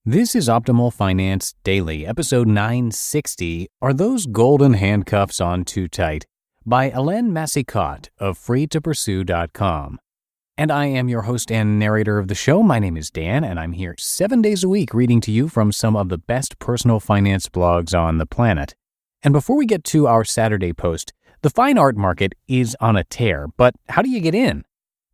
This is Optimal Finance Daily, episode 960, Are Those Golden Handcuffs On Too Tight? By Helene Massicotte of freetopursue.com. And I am your host and narrator of the show. My name is Dan, and I'm here 7 days a week reading to you from some of the best personal finance blogs on the planet. And before we get to our Saturday post, the fine art market is on a tear, but how do you get in?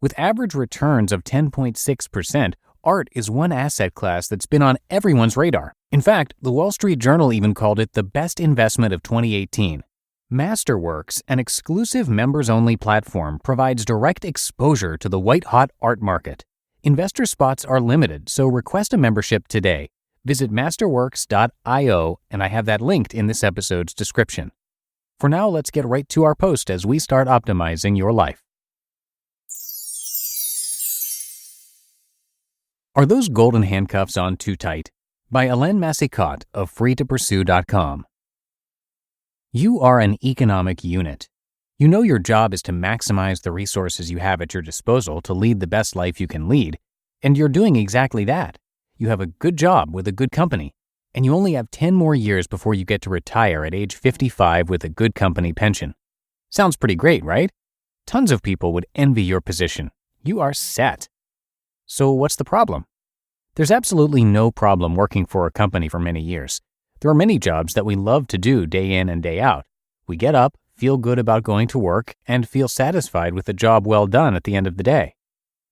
With average returns of 10.6%, art is one asset class that's been on everyone's radar. In fact, the Wall Street Journal even called it the best investment of 2018. Masterworks, an exclusive members-only platform, provides direct exposure to the white-hot art market. Investor spots are limited, so request a membership today. Visit masterworks.io, and I have that linked in this episode's description. For now, let's get right to our post as we start optimizing your life. Are Those Golden Handcuffs On Too Tight? By Helene Massicotte of freetopursue.com. You are an economic unit. You know your job is to maximize the resources you have at your disposal to lead the best life you can lead, and you're doing exactly that. You have a good job with a good company, and you only have 10 more years before you get to retire at age 55 with a good company pension. Sounds pretty great, right? Tons of people would envy your position. You are set. So what's the problem? There's absolutely no problem working for a company for many years. There are many jobs that we love to do day in and day out. We get up, feel good about going to work, and feel satisfied with a job well done at the end of the day.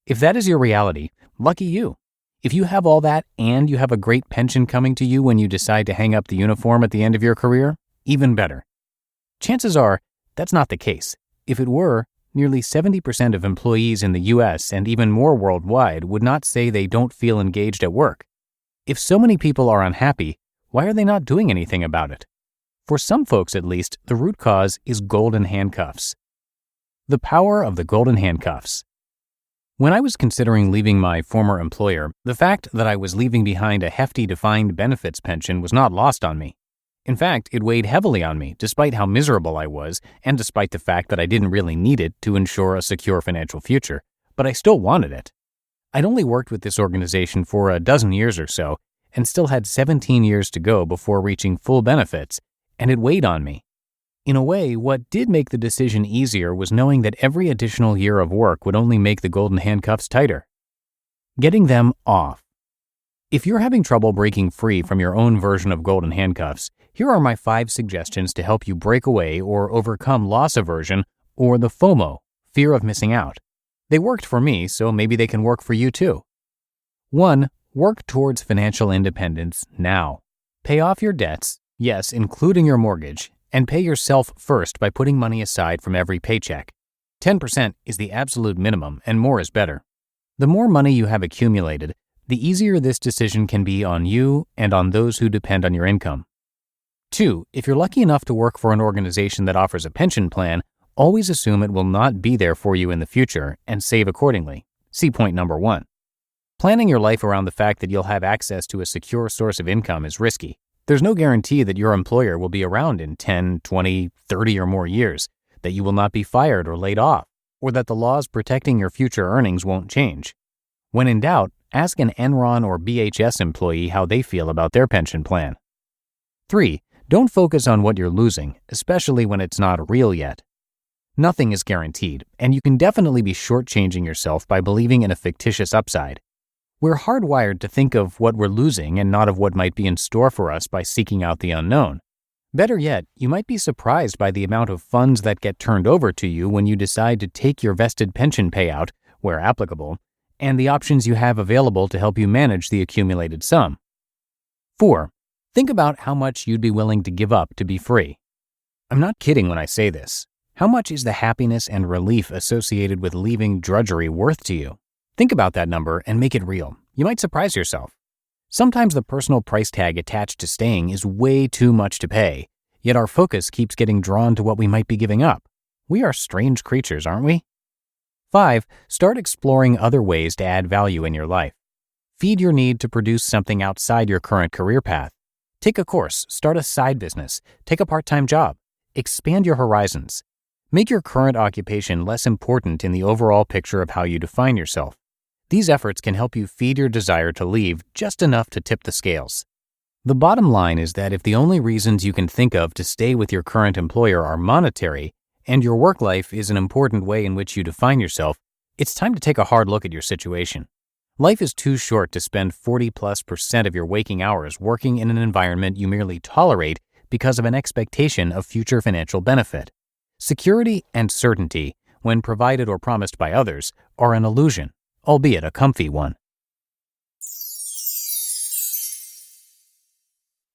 If that is your reality, lucky you. If you have all that and you have a great pension coming to you when you decide to hang up the uniform at the end of your career, even better. Chances are that's not the case. If it were, nearly 70% of employees in the U.S. and even more worldwide would not say they don't feel engaged at work. If so many people are unhappy, why are they not doing anything about it? For some folks at least, the root cause is golden handcuffs. The power of the golden handcuffs. When I was considering leaving my former employer, the fact that I was leaving behind a hefty defined benefits pension was not lost on me. In fact, it weighed heavily on me, despite how miserable I was, and despite the fact that I didn't really need it to ensure a secure financial future, but I still wanted it. I'd only worked with this organization for a dozen years or so, and still had 17 years to go before reaching full benefits, and it weighed on me. In a way, what did make the decision easier was knowing that every additional year of work would only make the golden handcuffs tighter. Getting them off. If you're having trouble breaking free from your own version of golden handcuffs, here are my 5 suggestions to help you break away or overcome loss aversion or the FOMO, fear of missing out. They worked for me, so maybe they can work for you too. 1. Work towards financial independence now. Pay off your debts, yes, including your mortgage, and pay yourself first by putting money aside from every paycheck. 10% is the absolute minimum, and more is better. The more money you have accumulated, the easier this decision can be on you and on those who depend on your income. 2. If you're lucky enough to work for an organization that offers a pension plan, always assume it will not be there for you in the future and save accordingly. See point number 1. Planning your life around the fact that you'll have access to a secure source of income is risky. There's no guarantee that your employer will be around in 10, 20, 30 or more years, that you will not be fired or laid off, or that the laws protecting your future earnings won't change. When in doubt, ask an Enron or BHS employee how they feel about their pension plan. 3. Don't focus on what you're losing, especially when it's not real yet. Nothing is guaranteed, and you can definitely be shortchanging yourself by believing in a fictitious upside. We're hardwired to think of what we're losing and not of what might be in store for us by seeking out the unknown. Better yet, you might be surprised by the amount of funds that get turned over to you when you decide to take your vested pension payout, where applicable, and the options you have available to help you manage the accumulated sum. 4. Think about how much you'd be willing to give up to be free. I'm not kidding when I say this. How much is the happiness and relief associated with leaving drudgery worth to you? Think about that number and make it real. You might surprise yourself. Sometimes the personal price tag attached to staying is way too much to pay, yet our focus keeps getting drawn to what we might be giving up. We are strange creatures, aren't we? 5. Start exploring other ways to add value in your life. Feed your need to produce something outside your current career path. Take a course, start a side business, take a part-time job. Expand your horizons. Make your current occupation less important in the overall picture of how you define yourself. These efforts can help you feed your desire to leave just enough to tip the scales. The bottom line is that if the only reasons you can think of to stay with your current employer are monetary, and your work life is an important way in which you define yourself, it's time to take a hard look at your situation. Life is too short to spend 40+% of your waking hours working in an environment you merely tolerate because of an expectation of future financial benefit. Security and certainty, when provided or promised by others, are an illusion, albeit a comfy one.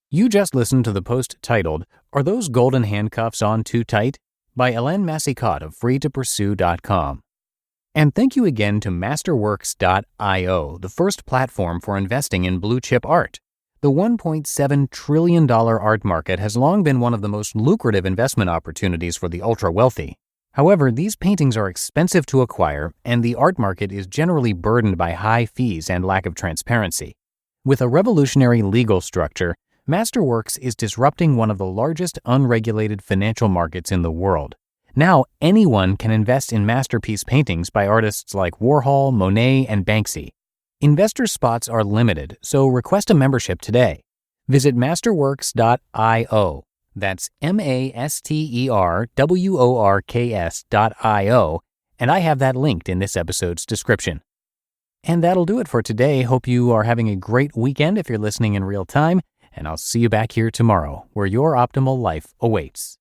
You just listened to the post titled, "Are Those Golden Handcuffs On Too Tight?" by Helene Massicotte of freetopursue.com. And thank you again to Masterworks.io, the first platform for investing in blue-chip art. The $1.7 trillion art market has long been one of the most lucrative investment opportunities for the ultra-wealthy. However, these paintings are expensive to acquire, and the art market is generally burdened by high fees and lack of transparency. With a revolutionary legal structure, Masterworks is disrupting one of the largest unregulated financial markets in the world. Now, anyone can invest in masterpiece paintings by artists like Warhol, Monet, and Banksy. Investor spots are limited, so request a membership today. Visit Masterworks.io. That's Masterworks.io, and I have that linked in this episode's description. And that'll do it for today. Hope you are having a great weekend if you're listening in real time, and I'll see you back here tomorrow, where your optimal life awaits.